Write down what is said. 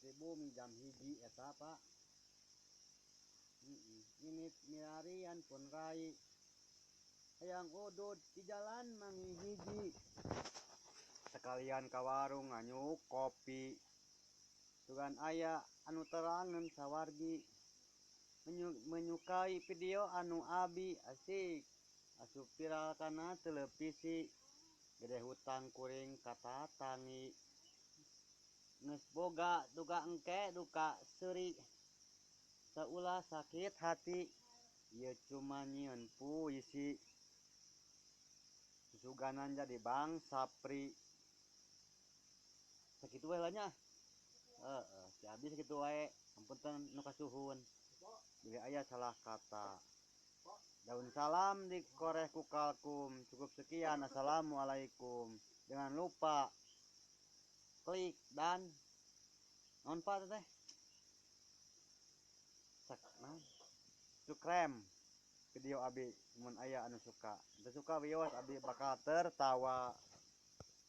bumi jam hiji eta Pak. Ini milarian pun rai hayang udud di jalan mangi hiji sekalian ka warung nganyuk kopi tugan aya anu terangan sawargi menyukai video anu abi asik asup viral kana televisi gede hutang kuring kata tangi geus boga duka engke duka seuri saulah sakit hati ieu cuma nyieun puisi susuganan jadi Bang Sapri sakitu wae lah nya si abi sakitu wae ampunten nu kasuhun bila aya salah kata daun salam dikoreh ku kalkum cukup sekian assalamualaikum jangan lupa klik dan non pak teh subscribe video abi mun aya anu suka teu suka wios abi bakal tertawa.